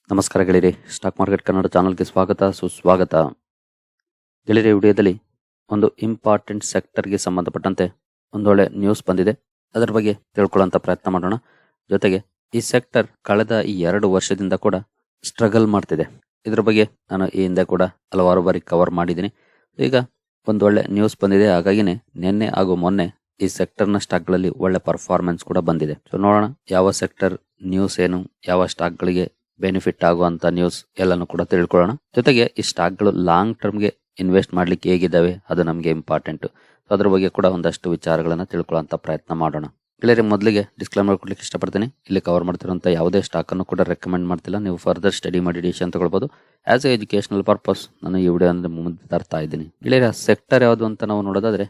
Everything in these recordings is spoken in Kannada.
ನಮಸ್ಕಾರ ಗೆಳೆಯರಿ, ಸ್ಟಾಕ್ ಮಾರ್ಕೆಟ್ ಕನ್ನಡ ಚಾನಲ್ಗೆ ಸುಸ್ವಾಗತ. ಗೆಳೆಯರಿ, ವಿಡಿಯೋದಲ್ಲಿ ಒಂದು ಇಂಪಾರ್ಟೆಂಟ್ ಸೆಕ್ಟರ್ಗೆ ಸಂಬಂಧಪಟ್ಟಂತೆ ಒಂದೊಳ್ಳೆ ನ್ಯೂಸ್ ಬಂದಿದೆ. ಅದರ ಬಗ್ಗೆ ತಿಳ್ಕೊಳ್ಳೋಂಥ ಪ್ರಯತ್ನ ಮಾಡೋಣ. ಜೊತೆಗೆ ಈ ಸೆಕ್ಟರ್ ಕಳೆದ ಈ 2 ವರ್ಷದಿಂದ ಕೂಡ ಸ್ಟ್ರಗಲ್ ಮಾಡ್ತಿದೆ. ಇದ್ರ ಬಗ್ಗೆ ನಾನು ಈ ಹಿಂದೆ ಕೂಡ ಹಲವಾರು ಬಾರಿ ಕವರ್ ಮಾಡಿದ್ದೀನಿ. ಈಗ ಒಂದೊಳ್ಳೆ ನ್ಯೂಸ್ ಬಂದಿದೆ. ಹಾಗಾಗಿನೇ ನಿನ್ನೆ ಹಾಗೂ ಮೊನ್ನೆ ಈ ಸೆಕ್ಟರ್ನ ಸ್ಟಾಕ್ಗಳಲ್ಲಿ ಒಳ್ಳೆ ಪರ್ಫಾರ್ಮೆನ್ಸ್ ಕೂಡ ಬಂದಿದೆ. ಸೊ ನೋಡೋಣ ಯಾವ ಸೆಕ್ಟರ್ ನ್ಯೂಸ್ ಏನು, ಯಾವ ಸ್ಟಾಕ್ಗಳಿಗೆ ಬೆನಿಫಿಟ್ ಆಗುವಂತ ನ್ಯೂಸ್ ಎಲ್ಲಾನು ಕೂಡ ತಿಳ್ಕೊಳ್ಳೋಣ. ಜೊತೆಗೆ ಈ ಸ್ಟಾಕ್ಗಳು ಲಾಂಗ್ ಟರ್ಮ್ಗೆ ಇನ್ವೆಸ್ಟ್ ಮಾಡ್ಲಿಕ್ಕೆ ಹೇಗಿದ್ದಾವೆ ಅದು ನಮಗೆ ಇಂಪಾರ್ಟೆಂಟ್. ಅದ್ರ ಬಗ್ಗೆ ಕೂಡ ಒಂದಷ್ಟು ವಿಚಾರಗಳನ್ನ ತಿಳ್ಕೊಳ್ಳೋಂತ ಪ್ರಯತ್ನ ಮಾಡೋಣ. ಗೆಳೆಯರೆ, ಮೊದಲಿಗೆ ಡಿಸ್ಕ್ಲೇಮರ್ ಕೊಡ್ಲಿಕ್ಕೆ ಇಷ್ಟಪಡ್ತೀನಿ. ಇಲ್ಲಿ ಕವರ್ ಮಾಡ್ತಿರುವಂತ ಯಾವುದೇ ಸ್ಟಾಕ್ ಅನ್ನು ಕೂಡ ರೆಕಮೆಂಡ್ ಮಾಡ್ತಿಲ್ಲ. ನೀವು ಫರ್ದರ್ ಸ್ಟಡಿ ಮಾಡಿ ಡಿಸಿಷನ್ ತಗೊಳ್ಬಹುದು. ಆಸ್ ಎ ಎಜುಕೇಶನಲ್ ಪರ್ಪಸ್ ನಾನು ಈ ವಿಡಿಯೋ ಮುಂದೆ ತರ್ತಾ ಇದ್ದೀನಿ. ಗೆಳೆಯರೆ, ಸೆಕ್ಟರ್ ಯಾವುದು ಅಂತ ನಾವು ನೋಡೋದಾದ್ರೆ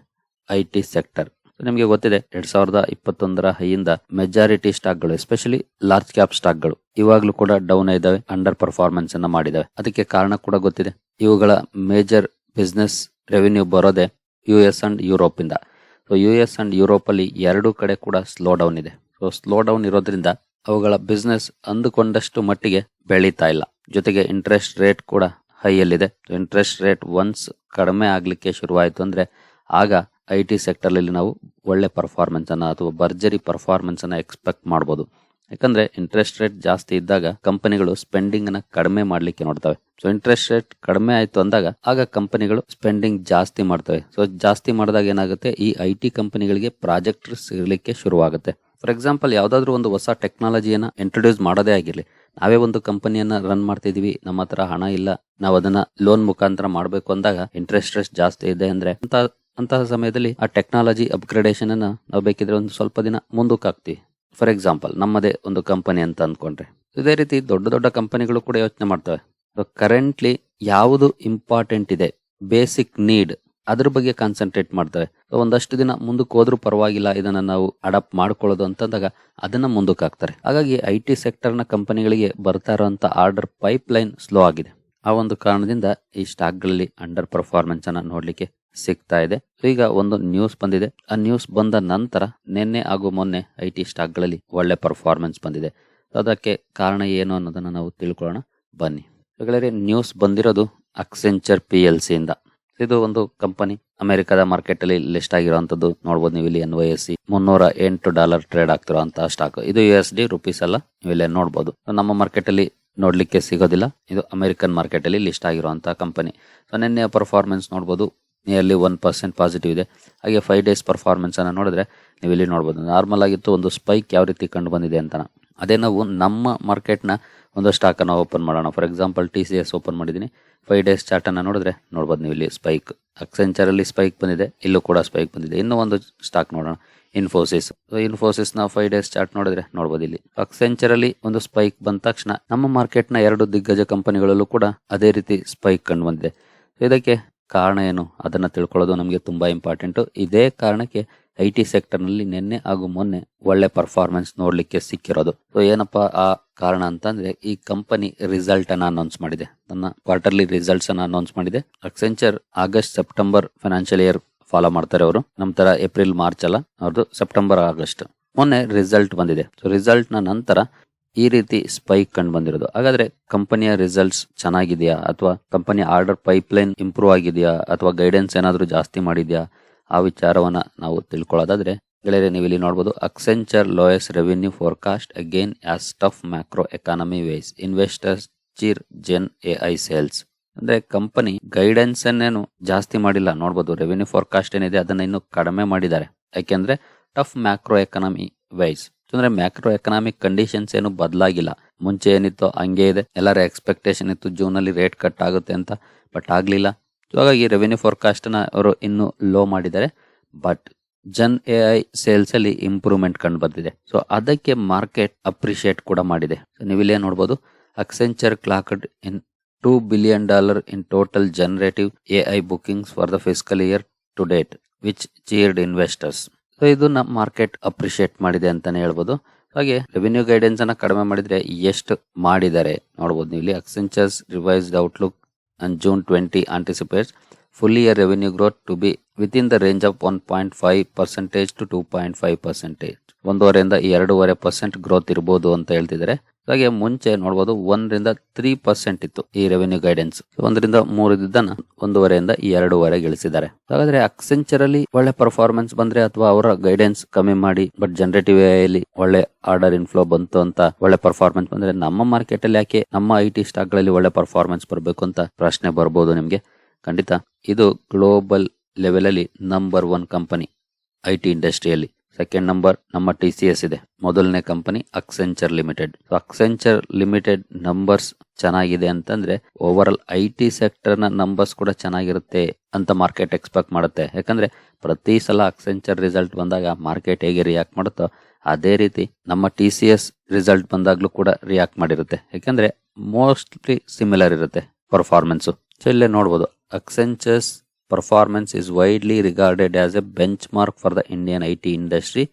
IT ಸೆಕ್ಟರ್. ನಿಮಗೆ ಗೊತ್ತಿದೆ, 2021 ಹೈಯಿಂದ ಮೆಜಾರಿಟಿ ಸ್ಟಾಕ್ಗಳು, ಎಸ್ಪೆಷಲಿ ಲಾರ್ಜ್ ಕ್ಯಾಪ್ ಸ್ಟಾಕ್ಗಳು ಇವಾಗ್ಲೂ ಕೂಡ ಡೌನ್ ಇದಾವೆ, ಅಂಡರ್ ಪರ್ಫಾರ್ಮೆನ್ಸ್ ಅನ್ನ ಮಾಡಿದಾವೆ. ಅದಕ್ಕೆ ಕಾರಣ ಕೂಡ ಗೊತ್ತಿದೆ. ಇವುಗಳ ಮೇಜರ್ ಬಿಸ್ನೆಸ್ ರೆವಿನ್ಯೂ ಬರೋದೆ US ಅಂಡ್ ಯುರೋಪ್ ಇಂದ. ಸೊ US ಅಂಡ್ ಯುರೋಪ್ ಅಲ್ಲಿ 2 ಕಡೆ ಕೂಡ ಸ್ಲೋ ಡೌನ್ ಇದೆ. ಸೊ ಸ್ಲೋ ಡೌನ್ ಇರೋದ್ರಿಂದ ಅವುಗಳ ಬಿಸ್ನೆಸ್ ಅಂದುಕೊಂಡಷ್ಟು ಮಟ್ಟಿಗೆ ಬೆಳೀತಾ ಇಲ್ಲ. ಜೊತೆಗೆ ಇಂಟ್ರೆಸ್ಟ್ ರೇಟ್ ಕೂಡ ಹೈಯಲ್ಲಿದೆ. ಇಂಟ್ರೆಸ್ಟ್ ರೇಟ್ ಒನ್ಸ್ ಕಡಿಮೆ ಆಗ್ಲಿಕ್ಕೆ ಶುರುವಾಯಿತು ಅಂದ್ರೆ ಆಗ IT ಸೆಕ್ಟರ್ ಅಲ್ಲಿ ನಾವು ಒಳ್ಳೆ ಪರ್ಫಾರ್ಮೆನ್ಸ್ ಅನ್ನ ಅಥವಾ ಭರ್ಜರಿ ಪರ್ಫಾರ್ಮೆನ್ಸ್ ಅನ್ನ ಎಕ್ಸ್ಪೆಕ್ಟ್ ಮಾಡಬಹುದು. ಯಾಕಂದ್ರೆ ಇಂಟ್ರೆಸ್ಟ್ ರೇಟ್ ಜಾಸ್ತಿ ಇದ್ದಾಗ ಕಂಪನಿಗಳು ಸ್ಪೆಂಡಿಂಗ್ ಅನ್ನ ಕಡಿಮೆ ಮಾಡ್ಲಿಕ್ಕೆ ನೋಡ್ತವೆ. ಸೊ ಇಂಟ್ರೆಸ್ಟ್ ರೇಟ್ ಕಡಿಮೆ ಆಯ್ತು ಅಂದಾಗ ಆಗ ಕಂಪನಿಗಳು ಸ್ಪೆಂಡಿಂಗ್ ಜಾಸ್ತಿ ಮಾಡ್ತವೆ. ಸೊ ಜಾಸ್ತಿ ಮಾಡಿದಾಗ ಏನಾಗುತ್ತೆ, ಈ IT ಕಂಪನಿಗಳಿಗೆ ಪ್ರಾಜೆಕ್ಟ್ ಸಿಗಲಿಕ್ಕೆ ಶುರುವಾಗುತ್ತೆ. ಫಾರ್ ಎಕ್ಸಾಂಪಲ್, ಯಾವ್ದಾದ್ರು ಒಂದು ಹೊಸ ಟೆಕ್ನಾಲಜಿಯನ್ನ ಇಂಟ್ರೊಡ್ಯೂಸ್ ಮಾಡೋದೇ ಆಗಿರ್ಲಿ, ನಾವೇ ಒಂದು ಕಂಪನಿಯನ್ನ ರನ್ ಮಾಡ್ತಿದೀವಿ, ನಮ್ಮ ಹತ್ರ ಹಣ ಇಲ್ಲ, ನಾವು ಅದನ್ನ ಲೋನ್ ಮುಖಾಂತರ ಮಾಡ್ಬೇಕು ಅಂದಾಗ ಇಂಟ್ರೆಸ್ಟ್ ರೇಟ್ ಜಾಸ್ತಿ ಇದೆ ಅಂದ್ರೆ ಅಂತಹ ಸಮಯದಲ್ಲಿ ಆ ಟೆಕ್ನಾಲಜಿ ಅಪ್ಗ್ರೇಡೇಷನ್ ಅನ್ನ ನಾವು ಬೇಕಿದ್ರೆ ಒಂದು ಸ್ವಲ್ಪ ದಿನ ಮುಂದಕ್ಕೆ ಹಾಕ್ತಿವಿ. ಫಾರ್ ಎಕ್ಸಾಂಪಲ್, ನಮ್ಮದೇ ಒಂದು ಕಂಪನಿ ಅಂತ ಅಂದ್ಕೊಂಡ್ರೆ, ಇದೇ ರೀತಿ ದೊಡ್ಡ ದೊಡ್ಡ ಕಂಪನಿಗಳು ಕೂಡ ಯೋಚನೆ ಮಾಡ್ತವೆ. ಕರೆಂಟ್ಲಿ ಯಾವುದು ಇಂಪಾರ್ಟೆಂಟ್ ಇದೆ, ಬೇಸಿಕ್ ನೀಡ್, ಅದ್ರ ಬಗ್ಗೆ ಕಾನ್ಸಂಟ್ರೇಟ್ ಮಾಡ್ತವೆ. ಒಂದಷ್ಟು ದಿನ ಮುಂದಕ್ಕೆ ಹೋದ್ರೂ ಪರವಾಗಿಲ್ಲ, ಇದನ್ನ ನಾವು ಅಡಾಪ್ಟ್ ಮಾಡ್ಕೊಳ್ಳೋದು ಅಂತಂದಾಗ ಅದನ್ನ ಮುಂದಕ್ಕೆ ಹಾಕ್ತಾರೆ. ಹಾಗಾಗಿ IT ಸೆಕ್ಟರ್ನ ಕಂಪನಿಗಳಿಗೆ ಬರ್ತಾ ಇರುವಂತ ಆರ್ಡರ್ ಪೈಪ್ ಲೈನ್ ಸ್ಲೋ ಆಗಿದೆ. ಆ ಒಂದು ಕಾರಣದಿಂದ ಈ ಸ್ಟಾಕ್ಗಳಲ್ಲಿ ಅಂಡರ್ ಪರ್ಫಾರ್ಮೆನ್ಸ್ ಅನ್ನ ನೋಡ್ಲಿಕ್ಕೆ ಸಿಗ್ತಾ ಇದೆ. ಈಗ ಒಂದು ನ್ಯೂಸ್ ಬಂದಿದೆ. ಆ ನ್ಯೂಸ್ ಬಂದ ನಂತರ ನಿನ್ನೆ ಹಾಗೂ ಮೊನ್ನೆ IT ಸ್ಟಾಕ್ಗಳಲ್ಲಿ ಒಳ್ಳೆ ಪರ್ಫಾರ್ಮೆನ್ಸ್ ಬಂದಿದೆ. ಅದಕ್ಕೆ ಕಾರಣ ಏನು ಅನ್ನೋದನ್ನ ನಾವು ತಿಳ್ಕೊಳ್ಳೋಣ ಬನ್ನಿ. ಗೆಳೆಯರೇ, ನ್ಯೂಸ್ ಬಂದಿರೋದು ಅಕ್ಸೆಂಚರ್ PLC ಇಂದ. ಇದು ಒಂದು ಕಂಪನಿ ಅಮೆರಿಕದ ಮಾರ್ಕೆಟ್ ಅಲ್ಲಿ ಲಿಸ್ಟ್ ಆಗಿರುವಂತದ್ದು. ನೋಡಬಹುದು ನೀವು ಇಲ್ಲಿ NYSE $308 ಟ್ರೇಡ್ ಆಗ್ತಿರುವಂತಹ ಸ್ಟಾಕ್. ಇದು USD ರೂಪೀಸ್ ಅಲ್ಲ, ನೀವು ಇಲ್ಲಿ ನೋಡಬಹುದು. ನಮ್ಮ ಮಾರ್ಕೆಟ್ ಅಲ್ಲಿ ನೋಡ್ಲಿಕ್ಕೆ ಸಿಗೋದಿಲ್ಲ. ಇದು ಅಮೆರಿಕನ್ ಮಾರ್ಕೆಟ್ ಅಲ್ಲಿ ಲಿಸ್ಟ್ ಆಗಿರುವಂತಹ ಕಂಪನಿ. ಸೊ ನಿನ್ನೆ ಪರ್ಫಾರ್ಮೆನ್ಸ್ ನೋಡಬಹುದು, ನಿಯರ್ಲಿ 1% ಪಾಸಿಟಿವ್ ಇದೆ. ಹಾಗೆ 5 ಡೇಸ್ ಪರ್ಫಾರ್ಮೆನ್ಸ್ ಅನ್ನ ನೋಡಿದ್ರೆ ನೀವು ಇಲ್ಲಿ ನೋಡಬಹುದು. ನಾರ್ಮಲ್ ಆಗಿತ್ತು, ಒಂದು ಸ್ಪೈಕ್ ಯಾವ ರೀತಿ ಕಂಡು ಬಂದಿದೆ ಅಂತ. ಅದೇ ನಾವು ನಮ್ಮ ಮಾರ್ಕೆಟ್ನ ಒಂದು ಸ್ಟಾಕ್ ಅನ್ನ ಓಪನ್ ಮಾಡೋಣ. ಫಾರ್ ಎಕ್ಸಾಂಪಲ್ TCS ಓಪನ್ ಮಾಡಿದೀನಿ. 5 ಡೇಸ್ ಚಾರ್ಟ್ ಅನ್ನ ನೋಡಿದ್ರೆ ನೋಡಬಹುದು ನೀವು ಇಲ್ಲಿ ಸ್ಪೈಕ್. ಅಕ್ಸೆಂಚರ್ ಅಲ್ಲಿ ಸ್ಪೈಕ್ ಬಂದಿದೆ, ಇಲ್ಲೂ ಕೂಡ ಸ್ಪೈಕ್ ಬಂದಿದೆ. ಇನ್ನೂ ಒಂದು ಸ್ಟಾಕ್ ನೋಡೋಣ, ಇನ್ಫೋಸಿಸ್. ಇನ್ಫೋಸಿಸ್ ನ 5 ಡೇಸ್ ಚಾರ್ಟ್ ನೋಡಿದ್ರೆ ನೋಡಬಹುದು ಇಲ್ಲಿ ಅಕ್ಸೆಂಚರ್ ಅಲ್ಲಿ ಒಂದು ಸ್ಪೈಕ್ ಬಂದ ತಕ್ಷಣ ನಮ್ಮ ಮಾರ್ಕೆಟ್ ನ 2 ದಿಗ್ಗಜ ಕಂಪನಿಗಳಲ್ಲೂ ಕೂಡ ಅದೇ ರೀತಿ ಸ್ಪೈಕ್ ಕಂಡು ಬಂದಿದೆ. ಇದಕ್ಕೆ ಕಾರಣ ಏನು ಅದನ್ನ ತಿಳ್ಕೊಳ್ಳೋದು ನಮಗೆ ತುಂಬಾ ಇಂಪಾರ್ಟೆಂಟ್. ಇದೇ ಕಾರಣಕ್ಕೆ IT ಸೆಕ್ಟರ್ ನಲ್ಲಿ ನಿನ್ನೆ ಹಾಗೂ ಮೊನ್ನೆ ಒಳ್ಳೆ ಪರ್ಫಾರ್ಮೆನ್ಸ್ ನೋಡ್ಲಿಕ್ಕೆ ಸಿಕ್ಕಿರೋದು. ಸೊ ಏನಪ್ಪಾ ಆ ಕಾರಣ ಅಂತಂದ್ರೆ, ಈ ಕಂಪನಿ ರಿಸಲ್ಟ್ ಅನ್ನ ಅನೌನ್ಸ್ ಮಾಡಿದೆ. ತನ್ನ ಕ್ವಾರ್ಟರ್ಲಿ ರಿಸಲ್ಟ್ಸ್ ಅನ್ನ ಅನೌನ್ಸ್ ಮಾಡಿದೆ. Accenture August September financial year follow ಮಾಡ್ತಾರೆ ಅವರು. ನಮ್ಮ ತರ ಏಪ್ರಿಲ್ ಮಾರ್ಚ್ ಅಲ್ಲ, ಅವ್ರದ್ದು ಸೆಪ್ಟೆಂಬರ್ ಆಗಸ್ಟ್. ಮೊನ್ನೆ ರಿಸಲ್ಟ್ ಬಂದಿದೆ. ಸೊ ರಿಸಲ್ಟ್ ನ ನಂತರ ಈ ರೀತಿ ಸ್ಪೈಕ್ ಕಂಡು ಬಂದಿರೋದು. ಹಾಗಾದ್ರೆ ಕಂಪನಿಯ ರಿಸಲ್ಟ್ಸ್ ಚೆನ್ನಾಗಿದೆಯಾ, ಅಥವಾ ಕಂಪನಿ ಆರ್ಡರ್ ಪೈಪ್ಲೈನ್ ಇಂಪ್ರೂವ್ ಆಗಿದೆಯಾ, ಅಥವಾ ಗೈಡೆನ್ಸ್ ಏನಾದ್ರೂ ಜಾಸ್ತಿ ಮಾಡಿದ್ಯಾ, ಆ ವಿಚಾರವನ್ನ ನಾವು ತಿಳ್ಕೊಳ್ಳೋದಾದ್ರೆ, ಗೆಳೆಯರೆ ನೀವು ಇಲ್ಲಿ ನೋಡಬಹುದು, Accenture lowest revenue forecast again as tough macro economy weighs investors cheer gen AI sales. ಅಂದ್ರೆ ಕಂಪನಿ ಗೈಡೆನ್ಸ್ ಅನ್ನೇನು ಜಾಸ್ತಿ ಮಾಡಿಲ್ಲ. ನೋಡಬಹುದು, ರೆವಿನ್ಯೂ ಫೋರ್ಕಾಸ್ಟ್ ಏನಿದೆ ಅದನ್ನ ಇನ್ನು ಕಡಿಮೆ ಮಾಡಿದ್ದಾರೆ. ಯಾಕೆಂದ್ರೆ ಟಫ್ ಮ್ಯಾಕ್ರೋ ಎಕಾನಮಿ ವೈಸ್, ಅಂದ್ರೆ ಮ್ಯಾಕ್ರೋ ಎಕನಾಮಿಕ್ ಕಂಡೀಷನ್ಸ್ ಏನು ಬದಲಾಗಿಲ್ಲ. ಮುಂಚೆ ಏನಿತ್ತು ಹಂಗೆ ಇದೆ. ಎಲ್ಲರ ಎಕ್ಸ್ಪೆಕ್ಟೇಷನ್ ಇತ್ತು ಜೂನ್ ಅಲ್ಲಿ ರೇಟ್ ಕಟ್ ಆಗುತ್ತೆ ಅಂತ, ಬಟ್ ಆಗ್ಲಿಲ್ಲ. ಹಾಗಾಗಿ ರೆವಿನ್ಯೂ ಫೋರ್ಕಾಸ್ಟ್ ನ ಅವರು ಇನ್ನು ಲೋ ಮಾಡಿದ್ದಾರೆ. ಬಟ್ ಜನ್ AI ಸೇಲ್ಸ್ ಅಲ್ಲಿ ಇಂಪ್ರೂವ್ಮೆಂಟ್ ಕಂಡು ಬಂದಿದೆ. ಸೊ ಅದಕ್ಕೆ ಮಾರ್ಕೆಟ್ ಅಪ್ರಿಶಿಯೇಟ್ ಕೂಡ ಮಾಡಿದೆ. ನೀವಿಲ್ಲೇ ನೋಡಬಹುದು, ಅಕ್ಸೆಂಚರ್ ಕ್ಲಾಕ್ಡ್ ಇನ್ $2 billion in total generative AI bookings for the fiscal year to date, which cheered investors. So ಇದನ್ನ ಮಾರ್ಕೆಟ್ ಅಪ್ರಿಶಿಯೇಟ್ ಮಾಡಿದೆ ಅಂತಾನೆ ಹೇಳ್ಬೋದು. ಹಾಗೆ ರೆವಿನ್ಯೂ ಗೈಡೆನ್ಸ್ ಅನ್ನ ಕಡಿಮೆ ಮಾಡಿದ್ರೆ ಎಷ್ಟು ಮಾಡಿದ್ದಾರೆ ನೋಡಬಹುದು ನೀವು ಇಲ್ಲಿ. Accenture's revised outlook on June 20 anticipates full year revenue growth to be within the range of 1.5% to 2.5%. 1.5 2.5% growth ಇರಬಹುದು ಅಂತ ಹೇಳ್ತಿದ್ದಾರೆ. ಹಾಗೆ ಮುಂಚೆ ನೋಡಬಹುದು 1-3% ಇತ್ತು ಈ ರೆವೆನ್ಯೂ ಗೈಡೆನ್ಸ್. 1-3 ಇದ್ದನ್ನ 1.5-2 ಗಳಿಸಿದ್ದಾರೆ. ಹಾಗಾದ್ರೆ ಅಕ್ಸೆಂಚರ್ ಅಲ್ಲಿ ಒಳ್ಳೆ ಪರ್ಫಾರ್ಮೆನ್ಸ್ ಬಂದ್ರೆ ಅಥವಾ ಅವರ ಗೈಡೆನ್ಸ್ ಕಮ್ಮಿ ಮಾಡಿ ಬಟ್ ಜನರೇಟಿವ್ AI ಅಲ್ಲಿ ಒಳ್ಳೆ ಆರ್ಡರ್ ಇನ್ಫ್ಲೋ ಬಂತು ಅಂತ ಒಳ್ಳೆ ಪರ್ಫಾರ್ಮೆನ್ಸ್ ಬಂದ್ರೆ ನಮ್ಮ ಮಾರ್ಕೆಟ್ ಅಲ್ಲಿ ಯಾಕೆ ನಮ್ಮ IT ಸ್ಟಾಕ್ ಗಳಲ್ಲಿ ಒಳ್ಳೆ ಪರ್ಫಾರ್ಮೆನ್ಸ್ ಬರಬೇಕು ಅಂತ ಪ್ರಶ್ನೆ ಬರ್ಬೋದು ನಿಮ್ಗೆ. ಖಂಡಿತ ಇದು ಗ್ಲೋಬಲ್ ಲೆವೆಲ್ ಅಲ್ಲಿ ನಂಬರ್ 1 ಕಂಪನಿ IT ಇಂಡಸ್ಟ್ರಿಯಲ್ಲಿ. ಸೆಕೆಂಡ್ ನಂಬರ್ ನಮ್ಮ TCS ಇದೆ. ಮೊದಲನೇ ಕಂಪನಿ ಅಕ್ಸೆಂಚರ್ ಲಿಮಿಟೆಡ್. ಅಕ್ಸೆಂಚರ್ ಲಿಮಿಟೆಡ್ ನಂಬರ್ಸ್ ಚೆನ್ನಾಗಿದೆ ಅಂತಂದ್ರೆ ಓವರ್ ಆಲ್ IT ಸೆಕ್ಟರ್ ನ ನಂಬರ್ಸ್ ಕೂಡ ಚೆನ್ನಾಗಿರುತ್ತೆ ಅಂತ ಮಾರ್ಕೆಟ್ ಎಕ್ಸ್ಪೆಕ್ಟ್ ಮಾಡುತ್ತೆ. ಯಾಕಂದ್ರೆ ಪ್ರತಿ ಸಲ ಅಕ್ಸೆಂಚರ್ ರಿಸಲ್ಟ್ ಬಂದಾಗ ಮಾರ್ಕೆಟ್ ಹೇಗೆ ರಿಯಾಕ್ಟ್ ಮಾಡುತ್ತೋ ಅದೇ ರೀತಿ ನಮ್ಮ TCS ರಿಸಲ್ಟ್ ಬಂದಾಗ್ಲೂ ಕೂಡ ರಿಯಾಕ್ಟ್ ಮಾಡಿರುತ್ತೆ. ಯಾಕಂದ್ರೆ ಮೋಸ್ಟ್ಲಿ ಸಿಮಿಲರ್ ಇರುತ್ತೆ ಪರ್ಫಾರ್ಮೆನ್ಸ್. ಸೊ ಇಲ್ಲೇ ನೋಡ್ಬೋದು ಅಕ್ಸೆಂಚರ್ಸ್ performance is widely regarded as a benchmark for the Indian IT industry,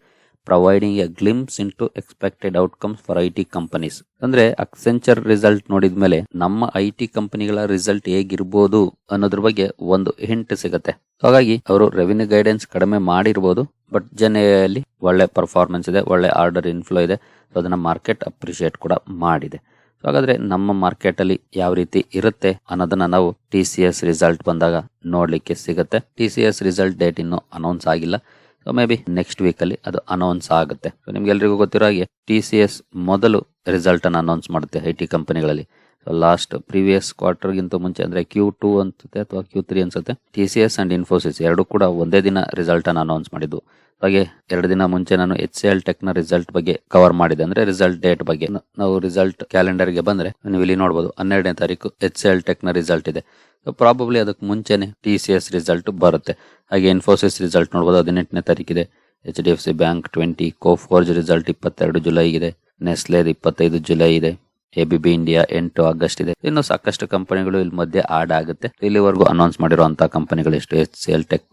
providing a glimpse into expected outcomes for IT companies. ಅಂದ್ರೆ ಅಕ್ಸೆಂಚರ್ ರಿಸಲ್ಟ್ ನೋಡಿದ್ಮೇಲೆ ನಮ್ಮ IT ಕಂಪನಿಗಳ ರಿಸಲ್ಟ್ ಹೇಗಿರ್ಬೋದು ಅನ್ನೋದ್ರ ಬಗ್ಗೆ ಒಂದು ಹಿಂಟ್ ಸಿಗುತ್ತೆ. ಹಾಗಾಗಿ ಅವರು ರೆವಿನ್ಯೂ ಗೈಡೆನ್ಸ್ ಕಡಿಮೆ ಮಾಡಿರ್ಬೋದು, ಬಟ್ ಜನರಲ್ಲಿ ಒಳ್ಳೆ ಪರ್ಫಾರ್ಮೆನ್ಸ್ ಇದೆ, ಒಳ್ಳೆ ಆರ್ಡರ್ ಇನ್ಫ್ಲೋ ಇದೆ. ಸೊ ಅದನ್ನ ಮಾರ್ಕೆಟ್ ಅಪ್ರಿಶಿಯೇಟ್ ಕೂಡ ಮಾಡಿದೆ. ಹಾಗಾದ್ರೆ ನಮ್ಮ ಮಾರ್ಕೆಟ್ ಅಲ್ಲಿ ಯಾವ ರೀತಿ ಇರುತ್ತೆ ಅನ್ನೋದನ್ನ ನಾವು TCS ರಿಸಲ್ಟ್ ಬಂದಾಗ ನೋಡ್ಲಿಕ್ಕೆ ಸಿಗುತ್ತೆ. TCS ರಿಸಲ್ಟ್ ಡೇಟ್ ಇನ್ನು ಅನೌನ್ಸ್ ಆಗಿಲ್ಲ. So may be next week ಅಲ್ಲಿ ಅದು ಅನೌನ್ಸ್ ಆಗುತ್ತೆ. ಸೊ ನಿಮ್ಗೆಲ್ರಿಗೂ ಗೊತ್ತಿರೋ ಹಾಗೆ TCS ಮೊದಲು ರಿಸಲ್ಟ್ ಅನ್ನು ಅನೌನ್ಸ್ ಮಾಡುತ್ತೆ IT ಕಂಪನಿಗಳಲ್ಲಿ. ಲಾಸ್ಟ್ ಪ್ರೀವಿಯಸ್ ಕ್ವಾರ್ಟರ್ ಗಿಂತ ಮುಂಚೆ ಅಂದ್ರೆ Q2 ಅನ್ಸುತ್ತೆ ಅಥವಾ Q3 ಅನ್ಸುತ್ತೆ, TCS ಅಂಡ್ ಇನ್ಫೋಸಿಸ್ ಎರಡು ಕೂಡ ಒಂದೇ ದಿನ ರಿಸಲ್ಟ್ ಅನ್ನು ಅನೌನ್ಸ್ ಮಾಡಿದ್ದು. ಹಾಗೆ 2 ದಿನ ಮುಂಚೆ ನಾನು HCL ಟೆಕ್ ನ ರಿಸಲ್ಟ್ ಬಗ್ಗೆ ಕವರ್ ಮಾಡಿದೆ, ಅಂದ್ರೆ ರಿಸಲ್ಟ್ ಡೇಟ್ ಬಗ್ಗೆ. ನಾವು ರಿಸಲ್ಟ್ ಕ್ಯಾಲೆಂಡರ್ ಗೆ ಬಂದ್ರೆ ನೀವು ಇಲ್ಲಿ ನೋಡಬಹುದು 12ನೇ ತಾರೀಕು HCL ಟೆಕ್ ನ ರಿಸಲ್ಟ್ ಇದೆ. ಪ್ರಾಬಬ್ಲಿ ಅದಕ್ಕೆ ಮುಂಚೆನೆ TCS ರಿಸಲ್ಟ್ ಬರುತ್ತೆ. ಹಾಗೆ ಇನ್ಫೋಸಿಸ್ ರಿಸಲ್ಟ್ ನೋಡಬಹುದು 18ನೇ ತಾರೀಕಿದೆ. HDFC ಬ್ಯಾಂಕ್ 20, ಕೋಫೋರ್ಜ್ ರಿಸಲ್ಟ್ 22 ಜುಲೈ ಇದೆ. ನೆಸ್ಲೆ 25 ಜುಲೈ ಇದೆ. ABB ಇಂಡಿಯಾ 8 ಆಗಸ್ಟ್ ಇದೆ. ಇನ್ನು ಸಾಕಷ್ಟು ಕಂಪನಿಗಳು ಇಲ್ಲಿ ಮಧ್ಯೆ ಆಡ್ ಆಗುತ್ತೆ. ಇಲ್ಲಿವರೆಗೂ ಅನೌನ್ಸ್ ಮಾಡಿರುವಂತಹ ಕಂಪನಿಗಳು ಎಷ್ಟು? HCL ಟೆಕ್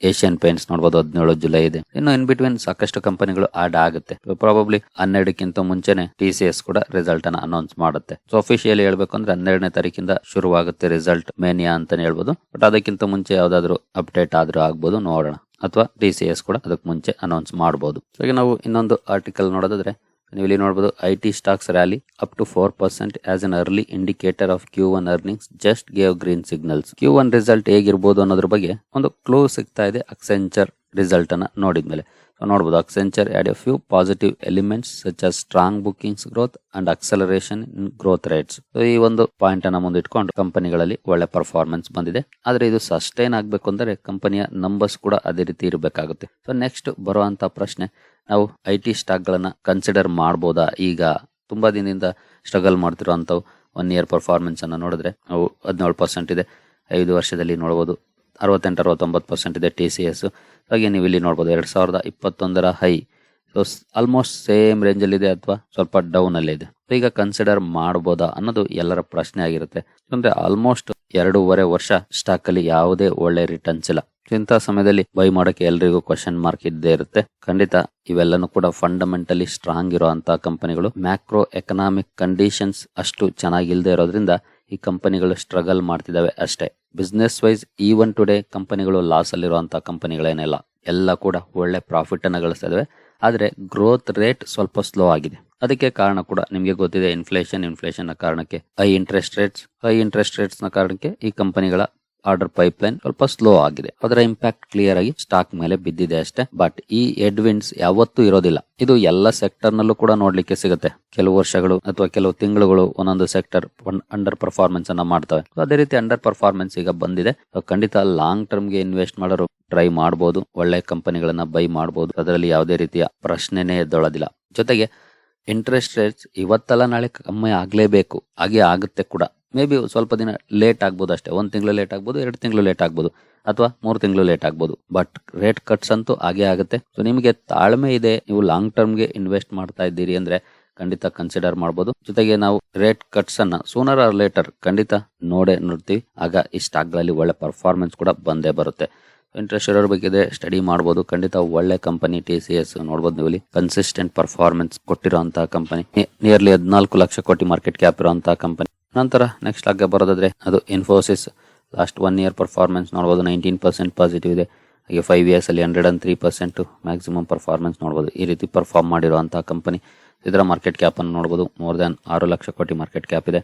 ಏಷ್ಯನ್ ಪೇಂಟ್ಸ್ ನೋಡಬಹುದು 17 ಜುಲೈ ಇದೆ. ಇನ್ನು ಇನ್ ಬಿಟ್ವೀನ್ ಸಾಕಷ್ಟು ಕಂಪನಿಗಳು ಆಡ್ ಆಗುತ್ತೆ. ಪ್ರಾಬಬ್ಲಿ 12ಕ್ಕಿಂತ ಮುಂಚೆನೆ TCS ಕೂಡ ರಿಸಲ್ಟ್ ಅನ್ನ ಅನೌನ್ಸ್ ಮಾಡುತ್ತೆ. ಸೊ ಅಫಿಷಿಯಲಿ ಹೇಳ್ಬೇಕು ಅಂದ್ರೆ 12ನೇ ತಾರೀಕಿಂದ ಶುರುವಾಗುತ್ತೆ ರಿಸಲ್ಟ್ ಮೇನಿಯಾ ಅಂತಾನೆ ಹೇಳ್ಬೋದು. ಬಟ್ ಅದಕ್ಕಿಂತ ಮುಂಚೆ ಯಾವ್ದಾದ್ರು ಅಪ್ಡೇಟ್ ಆದ್ರೂ ಆಗ್ಬೋದು, ನೋಡೋಣ. ಅಥವಾ TCS ಕೂಡ ಅದಕ್ಕೆ ಮುಂಚೆ ಅನೌನ್ಸ್ ಮಾಡಬಹುದು. ಸೊ ಈಗ ನಾವು ಇನ್ನೊಂದು ಆರ್ಟಿಕಲ್ ನೋಡೋದಾದ್ರೆ ನೀವು ಇಲ್ಲಿ ನೋಡಬಹುದು IT stocks rally up to 4% as an early indicator of Q1 earnings just gave green signals. Q1 result ಹೇಗಿರ್ಬೋದು ಅನ್ನೋದ್ರ ಬಗ್ಗೆ ಒಂದು ಕ್ಲೂ ಸಿಗ್ತಾ ಇದೆ ಅಕ್ಸೆಂಚರ್ ರಿಸಲ್ಟ್ ಅನ್ನ ನೋಡಿದ್ಮೇಲೆ. ನೋಡಬಹುದು ಅಕ್ಸೆಂಚರ್ had a few positive elements such as strong bookings growth and acceleration in growth rates. So ಈ ಒಂದು ಪಾಯಿಂಟ್ ಅನ್ನ ಮುಂದಿಟ್ಕೊಂಡು ಕಂಪನಿಗಳಲ್ಲಿ ಒಳ್ಳೆ ಪರ್ಫಾರ್ಮೆನ್ಸ್ ಬಂದಿದೆ. ಆದ್ರೆ ಇದು ಸಸ್ಟೈನ್ ಆಗ್ಬೇಕು ಅಂದ್ರೆ ಕಂಪನಿಯ ನಂಬರ್ಸ್ ಕೂಡ ಅದೇ ರೀತಿ ಇರಬೇಕಾಗುತ್ತೆ. ಸೊ ನೆಕ್ಸ್ಟ್ ಬರುವಂತ ಪ್ರಶ್ನೆ, ನಾವು IT ಸ್ಟಾಕ್ ಗಳನ್ನ ಕನ್ಸಿಡರ್ ಮಾಡಬಹುದಾ? ಈಗ ತುಂಬಾ ದಿನದಿಂದ ಸ್ಟ್ರಗಲ್ ಮಾಡ್ತಿರೋಂಥವು 1 ಇಯರ್ ಪರ್ಫಾರ್ಮೆನ್ಸ್ ಅನ್ನ ನೋಡಿದ್ರೆ ಅವು 17% ಇದೆ. 5 ವರ್ಷದಲ್ಲಿ ನೋಡಬಹುದು 68-69% ಇದೆ TCS. ಹಾಗೆ ನೀವು ಇಲ್ಲಿ ನೋಡಬಹುದು 2021 high. So almost same range ಅಲ್ಲಿ ಇದೆ ಅಥವಾ ಸ್ವಲ್ಪ ಡೌನ್ ಅಲ್ಲೇ ಇದೆ. ಈಗ ಕನ್ಸಿಡರ್ ಮಾಡಬಹುದಾ ಅನ್ನೋದು ಎಲ್ಲರ ಪ್ರಶ್ನೆ ಆಗಿರುತ್ತೆ. ಅಂದ್ರೆ ಆಲ್ಮೋಸ್ಟ್ 2.5 ವರ್ಷ ಸ್ಟಾಕ್ ಅಲ್ಲಿ ಯಾವುದೇ ಒಳ್ಳೆ ರಿಟರ್ನ್ಸ್ ಇಲ್ಲ. ಇಂಥ ಸಮಯದಲ್ಲಿ ಬೈ ಮಾಡಕ್ಕೆ ಎಲ್ರಿಗೂ ಕ್ವಶನ್ ಮಾರ್ಕ್ ಇದ್ದೇ ಇರುತ್ತೆ. ಖಂಡಿತ ಇವೆಲ್ಲನೂ ಕೂಡ ಫಂಡಮೆಂಟಲಿ ಸ್ಟ್ರಾಂಗ್ ಇರುವಂತಹ ಕಂಪನಿಗಳು. ಮ್ಯಾಕ್ರೋ ಎಕನಾಮಿಕ್ ಕಂಡೀಷನ್ಸ್ ಅಷ್ಟು ಚೆನ್ನಾಗಿಲ್ದೇ ಇರೋದ್ರಿಂದ ಈ ಕಂಪನಿಗಳು ಸ್ಟ್ರಗಲ್ ಮಾಡ್ತಿದಾವೆ ಅಷ್ಟೇ. ಬಿಸ್ನೆಸ್ ವೈಸ್ ಈವನ್ ಟುಡೇ ಕಂಪನಿಗಳು ಲಾಸ್ ಅಲ್ಲಿರುವಂತಹ ಕಂಪನಿಗಳೇನೆಲ್ಲ ಎಲ್ಲ ಕೂಡ ಒಳ್ಳೆ ಪ್ರಾಫಿಟ್ ಅನ್ನ ಗಳಿಸ್ತಾ ಇದಾವೆ. ಆದ್ರೆ ಗ್ರೋತ್ ರೇಟ್ ಸ್ವಲ್ಪ ಸ್ಲೋ ಆಗಿದೆ. ಅದಕ್ಕೆ ಕಾರಣ ಕೂಡ ನಿಮ್ಗೆ ಗೊತ್ತಿದೆ, ಇನ್ಫ್ಲೇಷನ್ ನ ಕಾರಣಕ್ಕೆ, ಹೈ ಇಂಟ್ರೆಸ್ಟ್ ರೇಟ್ಸ್ ನ ಕಾರಣಕ್ಕೆ ಈ ಕಂಪನಿಗಳ ಆರ್ಡರ್ ಪೈಪ್ಲೈನ್ ಸ್ವಲ್ಪ ಸ್ಲೋ ಆಗಿದೆ. ಅದರ ಇಂಪ್ಯಾಕ್ಟ್ ಕ್ಲಿಯರ್ ಆಗಿ ಸ್ಟಾಕ್ ಮೇಲೆ ಬಿದ್ದಿದೆ ಅಷ್ಟೇ. ಬಟ್ ಈ ಹೆಡ್ವಿಂಡ್ಸ್ ಯಾವತ್ತೂ ಇರೋದಿಲ್ಲ. ಇದು ಎಲ್ಲ ಸೆಕ್ಟರ್ ನಲ್ಲೂ ಕೂಡ ನೋಡ್ಲಿಕ್ಕೆ ಸಿಗುತ್ತೆ. ಕೆಲವು ವರ್ಷಗಳು ಅಥವಾ ಕೆಲವು ತಿಂಗಳುಗಳು ಒಂದೊಂದು ಸೆಕ್ಟರ್ ಅಂಡರ್ ಪರ್ಫಾರ್ಮೆನ್ಸ್ ಅನ್ನ ಮಾಡ್ತವೆ. ಅದೇ ರೀತಿ ಅಂಡರ್ ಪರ್ಫಾರ್ಮೆನ್ಸ್ ಈಗ ಬಂದಿದೆ. ಖಂಡಿತ ಲಾಂಗ್ ಟರ್ಮ್ ಗೆ ಇನ್ವೆಸ್ಟ್ ಮಾಡೋರು ಟ್ರೈ ಮಾಡಬಹುದು, ಒಳ್ಳೆ ಕಂಪನಿಗಳನ್ನ ಬೈ ಮಾಡಬಹುದು. ಅದರಲ್ಲಿ ಯಾವುದೇ ರೀತಿಯ ಪ್ರಶ್ನೆನೇ ಎದ್ದೊಳೋದಿಲ್ಲ. ಜೊತೆಗೆ ಇಂಟ್ರೆಸ್ಟ್ ರೇಟ್ಸ್ ಇವತ್ತಲ್ಲ ನಾಳೆ ಕಮ್ಮಿ ಆಗ್ಲೇಬೇಕು, ಹಾಗೆ ಆಗುತ್ತೆ ಕೂಡ. ಮೇ ಬಿ ಸ್ವಲ್ಪ ದಿನ ಲೇಟ್ ಆಗ್ಬೋದು ಅಷ್ಟೇ. 1 ತಿಂಗಳು ಲೇಟ್ ಆಗ್ಬೋದು, 2 ತಿಂಗಳು ಲೇಟ್ ಆಗ್ಬೋದು, ಅಥವಾ 3 ತಿಂಗಳು ಲೇಟ್ ಆಗ್ಬೋದು. ಬಟ್ ರೇಟ್ ಕಟ್ಸ್ ಅಂತೂ ಹಾಗೆ ಆಗುತ್ತೆ. ಸೊ ನಿಮಗೆ ತಾಳ್ಮೆ ಇದೆ, ನೀವು ಲಾಂಗ್ ಟರ್ಮ್ಗೆ ಇನ್ವೆಸ್ಟ್ ಮಾಡ್ತಾ ಇದ್ದೀರಿ ಅಂದ್ರೆ ಖಂಡಿತ ಕನ್ಸಿಡರ್ ಮಾಡಬಹುದು. ಜೊತೆಗೆ ನಾವು ರೇಟ್ ಕಟ್ಸ್ ಅನ್ನ ಸೂನರ್ ಆರ್ ಲೇಟರ್ ಖಂಡಿತ ನೋಡ್ತೀವಿ. ಆಗ ಈ ಸ್ಟಾಕ್ ಗಳಲ್ಲಿ ಒಳ್ಳೆ ಪರ್ಫಾರ್ಮೆನ್ಸ್ ಕೂಡ ಬಂದೇ ಬರುತ್ತೆ. ಇಂಟ್ರೆಸ್ಟ್ ಇರೋರ ಬಗ್ಗೆ ಸ್ಟಡಿ ಮಾಡಬಹುದು. ಖಂಡಿತ ಒಳ್ಳೆ ಕಂಪನಿ TCS ನೋಡಬಹುದು. ನೀವು ಇಲ್ಲಿ ಕನ್ಸಿಸ್ಟೆಂಟ್ ಪರ್ಫಾರ್ಮೆನ್ಸ್ ಕೊಟ್ಟಿರುವಂತಹ ಕಂಪನಿ, ನಿಯರ್ಲಿ 14 ಲಕ್ಷ ಕೋಟಿ ಮಾರ್ಕೆಟ್ ಕ್ಯಾಪ್ ಇರುವಂತಹ ಕಂಪನಿ. ನಂತರ ನೆಕ್ಸ್ಟ್ ಆಗಿ ಬರೋದಾದ್ರೆ ಅದು ಇನ್ಫೋಸಿಸ್. ಲಾಸ್ಟ್ 1 ಇಯರ್ ಪರ್ಫಾರ್ಮೆನ್ಸ್ ನೋಡಬಹುದು 19% ಪಾಸಿಟಿವ್ ಇದೆ. ಹಾಗೆ 5 ಇಯರ್ಸ್ ಅಲ್ಲಿ 103% ಮ್ಯಾಕ್ಸಿಮಮ್ ಪರ್ಫಾರ್ಮೆನ್ಸ್ ನೋಡ್ಬೋದು. ಈ ರೀತಿ ಪರ್ಫಾರ್ಮ್ ಮಾಡಿರುವಂತಹ ಕಂಪನಿ. ಇದರ ಮಾರ್ಕೆಟ್ ಕ್ಯಾಪ್ ಅನ್ನು ನೋಡ್ಬೋದು, ಮೋರ್ ದನ್ 6 ಲಕ್ಷ ಕೋಟಿ ಮಾರ್ಕೆಟ್ ಕ್ಯಾಪ್ ಇದೆ.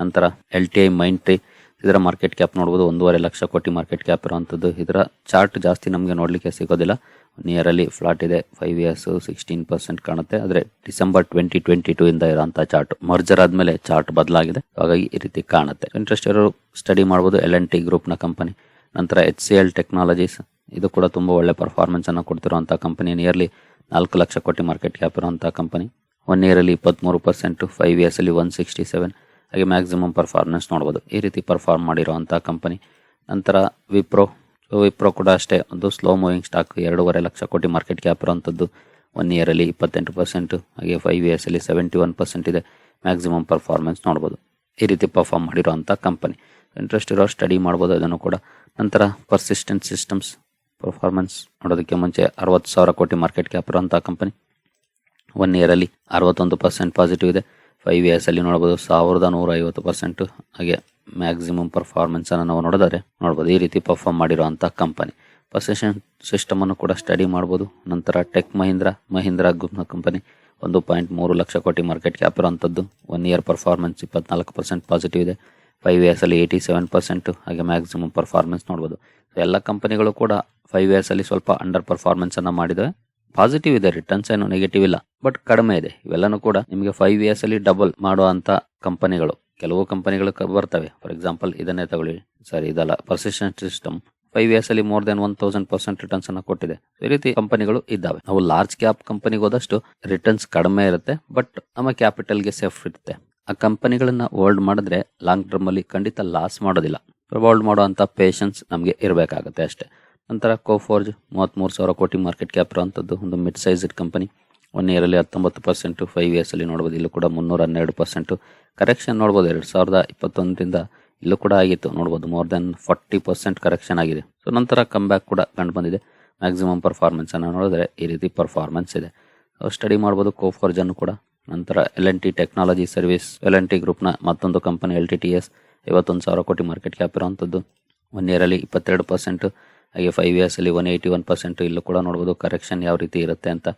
ನಂತರ LTI Mindtree, ಇದರ ಮಾರ್ಕೆಟ್ ಕ್ಯಾಪ್ ನೋಡ್ಬೋದು 1.5 ಲಕ್ಷ ಕೋಟಿ ಮಾರ್ಕೆಟ್ ಕ್ಯಾಪ್ ಇರುವಂಥದ್ದು. ಇದರ ಚಾರ್ಟ್ ಜಾಸ್ತಿ ನಮಗೆ ನೋಡಲಿಕ್ಕೆ ಸಿಗೋದಿಲ್ಲ, ನಿಯರ್ ಅಲ್ಲಿ ಫ್ಲಾಟ್ ಇದೆ. 5 ಇಯರ್ಸ್ 16% ಕಾಣುತ್ತೆ. ಆದರೆ ಡಿಸೆಂಬರ್ 2022 ಇಂದ ಇರುವಂಥ ಚಾರ್ಟ್, ಮರ್ಜರ್ ಆದ್ಮೇಲೆ ಚಾರ್ಟ್ ಬದಲಾಗಿದೆ, ಹಾಗಾಗಿ ಈ ರೀತಿ ಕಾಣುತ್ತೆ. ಇಂಟ್ರೆಸ್ಟ್ ಇರೋರು ಸ್ಟಡಿ ಮಾಡ್ಬೋದು. L&T ಗ್ರೂಪ್ನ ಕಂಪನಿ. ನಂತರ HCL ಟೆಕ್ನಾಲಜೀಸ್, ಇದು ಕೂಡ ತುಂಬಾ ಒಳ್ಳೆ ಪರ್ಫಾರ್ಮೆನ್ಸ್ ಅನ್ನು ಕೊಡ್ತಿರುವಂತಹ ಕಂಪನಿ. ನಿಯರ್ಲಿ 4 ಲಕ್ಷ ಕೋಟಿ ಮಾರ್ಕೆಟ್ ಕ್ಯಾಪ್ ಇರುವಂತಹ ಕಂಪನಿ. 1 ಇಯರ್ ಅಲ್ಲಿ 23%, 5 ಇಯರ್ಸ್ ಅಲ್ಲಿ 167, ಹಾಗೆ ಮ್ಯಾಕ್ಸಿಮಮ್ ಪರ್ಫಾರ್ಮೆನ್ಸ್ ನೋಡ್ಬೋದು. ಈ ರೀತಿ ಪರ್ಫಾರ್ಮ್ ಮಾಡಿರುವಂತಹ ಕಂಪನಿ. ನಂತರ ವಿಪ್ರೋ ಕೂಡ ಅಷ್ಟೇ ಒಂದು ಸ್ಲೋ ಮೂವಿಂಗ್ ಸ್ಟಾಕ್, 2.5 ಲಕ್ಷ ಕೋಟಿ ಮಾರ್ಕೆಟ್ ಕ್ಯಾಪ್ ಇರುವಂಥದ್ದು. 1 ಇಯರ್ ಅಲ್ಲಿ 28%, ಹಾಗೆ 5 ಇಯರ್ಸ್ ಅಲ್ಲಿ 71% ಇದೆ. ಮ್ಯಾಕ್ಸಿಮಮ್ ಪರ್ಫಾರ್ಮೆನ್ಸ್ ನೋಡ್ಬೋದು. ಈ ರೀತಿ ಪರ್ಫಾರ್ಮ್ ಮಾಡಿರುವಂಥ ಕಂಪನಿ. ಇಂಟ್ರೆಸ್ಟ್ ಇರೋ ಸ್ಟಡಿ ಮಾಡ್ಬೋದು ಅದನ್ನು ಕೂಡ. ನಂತರ ಪರ್ಸಿಸ್ಟೆಂಟ್ ಸಿಸ್ಟಮ್ಸ್ ಪರ್ಫಾರ್ಮೆನ್ಸ್ ನೋಡೋದಕ್ಕೆ ಮುಂಚೆ 60,000 ಕೋಟಿ ಮಾರ್ಕೆಟ್ ಕ್ಯಾಪ್ ಇರುವಂಥ ಕಂಪನಿ. 1 ಇಯರ್ ಅಲ್ಲಿ 61% ಪಾಸಿಟಿವ್ ಇದೆ. 5 ಇಯರ್ಸ್ ಅಲ್ಲಿ ನೋಡಬಹುದು 1150%, ಹಾಗೆ ಮ್ಯಾಕ್ಸಿಮಮ್ ಪರ್ಫಾರ್ಮೆನ್ಸ್ ಅನ್ನು ನಾವು ನೋಡ್ಬೋದು. ಈ ರೀತಿ ಪರ್ಫಾರ್ಮ್ ಮಾಡಿರುವಂಥ ಕಂಪನಿ. ಪರ್ಸಿಸ್ಟೆಂಟ್ ಸಿಸ್ಟಮ್ ಅನ್ನು ಕೂಡ ಸ್ಟಡಿ ಮಾಡ್ಬೋದು. ನಂತರ ಟೆಕ್ ಮಹೀಂದ್ರಾ ಗ್ರೂಪ್ನ ಕಂಪನಿ, 1.3 ಲಕ್ಷ ಕೋಟಿ ಮಾರ್ಕೆಟ್ ಕ್ಯಾಪ್ ಇರುವಂಥದ್ದು. 1 ಇಯರ್ ಪರ್ಫಾರ್ಮೆನ್ಸ್ 24% ಪಾಸಿಟಿವ್ ಇದೆ. 5 ಇಯರ್ಸ್ ಅಲ್ಲಿ 87%, ಹಾಗೆ ಮ್ಯಾಕ್ಸಿಮಮ್ ಪರ್ಫಾರ್ಮೆನ್ಸ್ ನೋಡ್ಬೋದು. ಎಲ್ಲ ಕಂಪನಿಗಳು ಕೂಡ 5 ಇಯರ್ಸ್ ಅಲ್ಲಿ ಸ್ವಲ್ಪ ಅಂಡರ್ ಪರ್ಫಾರ್ಮೆನ್ಸ್ ಅನ್ನ ಮಾಡಿದವೆ. ಪಾಸಿಟಿವ್ ಇದೆ, ರಿಟರ್ನ್ಸ್ ಏನು ನೆಗೆಟಿವ್ ಇಲ್ಲ, ಬಟ್ ಕಡಿಮೆ ಇದೆ. ಇವೆಲ್ಲನೂ ಕೂಡ ನಿಮಗೆ 5 ಇಯರ್ಸ್ ಅಲ್ಲಿ ಡಬಲ್ ಮಾಡುವಂತ ಕಂಪನಿಗಳು. ಕೆಲವು ಕಂಪನಿಗಳು ಬರ್ತವೆ, ಫಾರ್ ಎಕ್ಸಾಂಪಲ್ ಇದನ್ನೇ ತಗೊಳ್ಳಿ, ಇದಲ್ಲ, ಪರ್ಸಿಸ್ಟೆಂಟ್ ಸಿಸ್ಟಮ್ 5 ಇಯರ್ಸ್ ಅಲ್ಲಿ ಮೋರ್ ದೆನ್ 1000% ರಿಟರ್ನ್ಸ್ ಅನ್ನ ಕೊಟ್ಟಿದೆ. ಈ ರೀತಿ ಕಂಪನಿಗಳು ಇದ್ದಾವೆ. ನಾವು ಲಾರ್ಜ್ ಕ್ಯಾಪ್ ಕಂಪನಿಗೆ ಹೋದಷ್ಟು ರಿಟರ್ನ್ಸ್ ಕಡಿಮೆ ಇರುತ್ತೆ, ಬಟ್ ನಮ್ಮ ಕ್ಯಾಪಿಟಲ್ಗೆ ಸೇಫ್ ಇರುತ್ತೆ. ಆ ಕಂಪನಿಗಳನ್ನ ಹೋಲ್ಡ್ ಮಾಡಿದ್ರೆ ಲಾಂಗ್ ಟರ್ಮ್ ಅಲ್ಲಿ ಖಂಡಿತ ಲಾಸ್ ಮಾಡೋದಿಲ್ಲ. ಹೋಲ್ಡ್ ಮಾಡುವಂತ ಪೇಷನ್ಸ್ ನಮಗೆ ಇರಬೇಕಾಗುತ್ತೆ ಅಷ್ಟೇ. ನಂತರ ಕೋಫೋರ್ಜ್ 33,000 ಕೋಟಿ ಮಾರ್ಕೆಟ್ ಕ್ಯಾಪ್ ಇರುವಂಥದ್ದು, ಒಂದು ಮಿಡ್ ಸೈಜ್ಡ್ ಕಂಪನಿ. 1 ಇಯರ್ ಅಲ್ಲಿ 19%, 5 ಇಯರ್ಸ್ ಅಲ್ಲಿ ನೋಡಬಹುದು ಇಲ್ಲೂ ಕೂಡ 312%. ಕರೆಕ್ಷನ್ ನೋಡಬಹುದು 2021ರಿಂದ ಇಲ್ಲೂ ಕೂಡ ಆಗಿತ್ತು, ನೋಡಬಹುದು ಮೋರ್ ದೆನ್ 40% ಕರೆಕ್ಷನ್ ಆಗಿದೆ. ಸೊ ನಂತರ ಕಮ್ ಬ್ಯಾಕ್ ಕೂಡ ಕಂಡು ಬಂದಿದೆ. ಮ್ಯಾಕ್ಸಿಮಮ್ ಪರ್ಫಾರ್ಮೆನ್ಸ್ ಅನ್ನು ನೋಡಿದ್ರೆ ಈ ರೀತಿ ಪರ್ಫಾರ್ಮೆನ್ಸ್ ಇದೆ. ಸ್ಟಡಿ ಮಾಡಬಹುದು ಕೋಫೋರ್ಜ್ ಅನ್ನು ಕೂಡ. ನಂತರ L&T ಟೆಕ್ನಾಲಜಿ ಸರ್ವಿಸ್, L&T ಗ್ರೂಪ್ನ ಮತ್ತೊಂದು ಕಂಪನಿ LTTS, 51,000 ಕೋಟಿ ಮಾರ್ಕೆಟ್ ಕ್ಯಾಪ್ ಇರುವಂಥದ್ದು. 1 ಇಯರ್ ಅಲ್ಲಿ 22%, ಹಾಗೆ 5 ಇಯರ್ಸ್ ಅಲ್ಲಿ 181%. ಇಲ್ಲೂ ಕೂಡ ನೋಡಬಹುದು ಕರೆಕ್ಷನ್ ಯಾವ ರೀತಿ ಇರುತ್ತೆ ಅಂತ.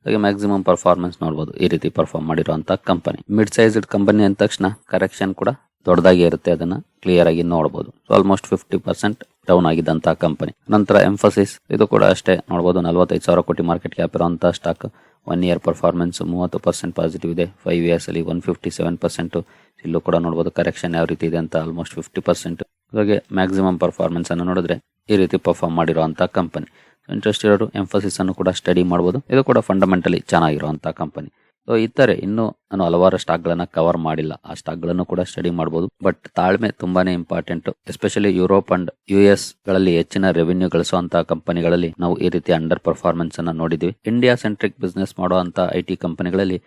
ಹಾಗೆ ಮ್ಯಾಕ್ಸಿಮಮ್ ಪರ್ಫಾರ್ಮೆನ್ಸ್ ನೋಡಬಹುದು. ಈ ರೀತಿ ಪರ್ಫಾರ್ಮ್ ಮಾಡಿರುವಂತ ಕಂಪನಿ. ಮಿಡ್ ಸೈಜ್ಡ್ ಕಂಪನಿ ಅಂದ ತಕ್ಷಣ ಕರೆಕ್ಷನ್ ಕೂಡ ದೊಡ್ಡದಾಗಿ ಇರುತ್ತೆ, ಅದನ್ನ ಕ್ಲಿಯರ್ ಆಗಿ ನೋಡಬಹುದು. ಆಲ್ಮೋಸ್ಟ್ 50% ಡೌನ್ ಆಗಿದ್ದಂತಹ ಕಂಪನಿ. ನಂತರ ಎಂಫಸಿಸ್, ಇದು ಕೂಡ ಅಷ್ಟೇ ನೋಡಬಹುದು 45,000 ಕೋಟಿ ಮಾರ್ಕೆಟ್ ಕ್ಯಾಪ್ ಇರುವಂತಹ ಸ್ಟಾಕ್. 1 ಇಯರ್ ಪರ್ಫಾರ್ಮೆನ್ಸ್ 30% ಪಾಸಿಟಿವ್ ಇದೆ. 5 ಇಯರ್ಸ್ ಅಲ್ಲಿ 157%. ಇಲ್ಲೂ ಕೂಡ ನೋಡಬಹುದು ಕರೆಕ್ಷನ್ ಯಾವ ರೀತಿ ಇದೆ ಅಂತ, ಆಲ್ಮೋಸ್ಟ್ 50%. ಹಾಗೆ ಮ್ಯಾಕ್ಸಿಮಮ್ ಪರ್ಫಾರ್ಮೆನ್ಸ್ ಅನ್ನು ನೋಡಿದ್ರೆ ಈ ರೀತಿ ಪರ್ಫಾರ್ಮ್ ಮಾಡಿರುವಂತಹ ಕಂಪನಿ. ಇಂಟ್ರೆಸ್ಟ್ ಇರೋರು ಎಂಫಸಿಸ್ ಅನ್ನು ಕೂಡ ಸ್ಟಡಿ ಮಾಡಬಹುದು. ಇದು ಕೂಡ ಫಂಡಮೆಂಟಲಿ ಚೆನ್ನಾಗಿರುವಂತಹ ಕಂಪನಿ. ಸೊ ಇತರೆ ಇನ್ನೂ ನಾನು ಹಲವಾರು ಸ್ಟಾಕ್ ಗಳನ್ನ ಕವರ್ ಮಾಡಿಲ್ಲ, ಆ ಸ್ಟಾಕ್ ಗಳನ್ನು ಕೂಡ ಸ್ಟಡಿ ಮಾಡಬಹುದು. ಬಟ್ ತಾಳ್ಮೆ ತುಂಬಾನೇ important. Especially Europe and US ಗಳಲ್ಲಿ ಹೆಚ್ಚಿನ ರೆವಿನ್ಯೂ ಗಳಿಸುವಂತಹ ಕಂಪನಿಗಳಲ್ಲಿ ನಾವು ಈ ರೀತಿ ಅಂಡರ್ ಪರ್ಫಾರ್ಮೆನ್ಸ್ ಅನ್ನ ನೋಡಿದ್ವಿ. ಇಂಡಿಯಾ ಸೆಂಟ್ರಿಕ್ ಬಿಸ್ನೆಸ್ ಮಾಡುವಂತ IT ಕಂಪನಿಗಳಲ್ಲಿ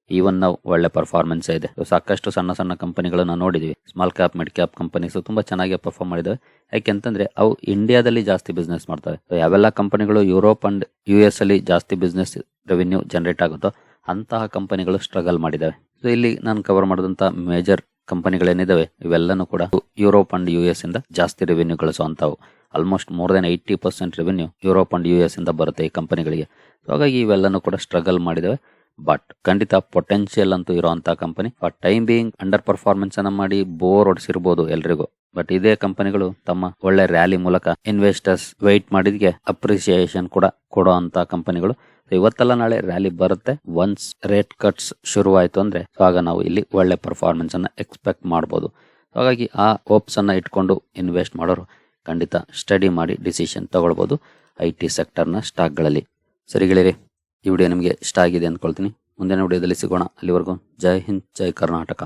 ಈವನ್ ನಾವು ಒಳ್ಳೆ ಪರ್ಫಾರ್ಮೆನ್ಸ್ ಇದೆ. ಸಾಕಷ್ಟು ಸಣ್ಣ ಸಣ್ಣ ಕಂಪನಿಗಳನ್ನ ನೋಡಿದ್ವಿ. Small cap mid cap companies ತುಂಬಾ ಚೆನ್ನಾಗಿ ಪರ್ಫಾರ್ಮ್ ಮಾಡಿದಾವೆ. ಯಾಕೆಂತಂದ್ರೆ ಅವು ಇಂಡಿಯಾದಲ್ಲಿ ಜಾಸ್ತಿ ಬಿಸ್ನೆಸ್ ಮಾಡ್ತವೆ. ಯಾವೆಲ್ಲ ಕಂಪನಿಗಳು ಯುರೋಪ್ ಅಂಡ್ US ಅಲ್ಲಿ ಜಾಸ್ತಿ ಬಿಸ್ನೆಸ್ ರೆವಿನ್ಯೂ ಜನರೇಟ್ ಆಗುತ್ತೋ ಅಂತಹ ಕಂಪನಿಗಳು ಸ್ಟ್ರಗಲ್ ಮಾಡಿದಾವೆ. ಸೊ ಇಲ್ಲಿ ನಾನು ಕವರ್ ಮಾಡಿದಂತ ಮೇಜರ್ ಕಂಪನಿಗಳೇನಿದಾವೆ ಇವೆಲ್ಲನೂ ಕೂಡ ಯುರೋಪ್ ಅಂಡ್ US ಇಂದ ಜಾಸ್ತಿ ರೆವಿನ್ಯೂ ಗಳಿಸುವಂತವು. Almost more than 80% revenue Europe and US ಇಂದ ಬರುತ್ತೆ ಈ ಕಂಪನಿಗಳಿಗೆ. ಹಾಗಾಗಿ ಇವೆಲ್ಲನೂ ಕೂಡ ಸ್ಟ್ರಗಲ್ ಮಾಡಿದಾವೆ. ಬಟ್ ಖಂಡಿತ ಪೊಟೆನ್ಶಿಯಲ್ ಅಂತೂ ಇರುವಂತಹ company. For time being under performance ಅನ್ನ ಮಾಡಿ ಬೋರ್ ಹೊಡಿಸಿರ್ಬೋದು ಎಲ್ರಿಗೂ. ಬಟ್ ಇದೇ ಕಂಪನಿಗಳು ತಮ್ಮ ಒಳ್ಳೆ ರ್ಯಾಲಿ ಮೂಲಕ ಇನ್ವೆಸ್ಟರ್ಸ್ ವೆಯ್ಟ್ ಮಾಡಿದ್ಗೆ ಅಪ್ರಿಸಿಯೇಷನ್ ಕೂಡ ಕೊಡೋ ಅಂತ ಕಂಪನಿಗಳು. ಇವತ್ತೆಲ್ಲ ನಾಳೆ ರ್ಯಾಲಿ ಬರುತ್ತೆ. ಒನ್ಸ್ ರೇಟ್ ಕಟ್ಸ್ ಶುರುವಾಯಿತು ಅಂದ್ರೆ ಆಗ ನಾವು ಇಲ್ಲಿ ಒಳ್ಳೆ ಪರ್ಫಾರ್ಮೆನ್ಸ್ ಅನ್ನ ಎಕ್ಸ್ಪೆಕ್ಟ್ ಮಾಡಬಹುದು. ಹಾಗಾಗಿ ಆ ಹೋಪ್ಸ್ ಅನ್ನ ಇಟ್ಕೊಂಡು ಇನ್ವೆಸ್ಟ್ ಮಾಡೋರು ಖಂಡಿತ ಸ್ಟಡಿ ಮಾಡಿ ಡಿಸಿಷನ್ ತಗೊಳ್ಬಹುದು IT ಸೆಕ್ಟರ್ನ ಸ್ಟಾಕ್ಗಳಲ್ಲಿ. ಸರಿ ಗೆಳೆಯರೆ, ಈ ವಿಡಿಯೋ ನಿಮಗೆ ಇಷ್ಟ ಆಗಿದೆ ಅಂದ್ಕೊಳ್ತೀನಿ. ಮುಂದಿನ ವಿಡಿಯೋದಲ್ಲಿ ಸಿಗೋಣ. ಅಲ್ಲಿವರೆಗೂ ಜೈ ಹಿಂದ್, ಜೈ ಕರ್ನಾಟಕ.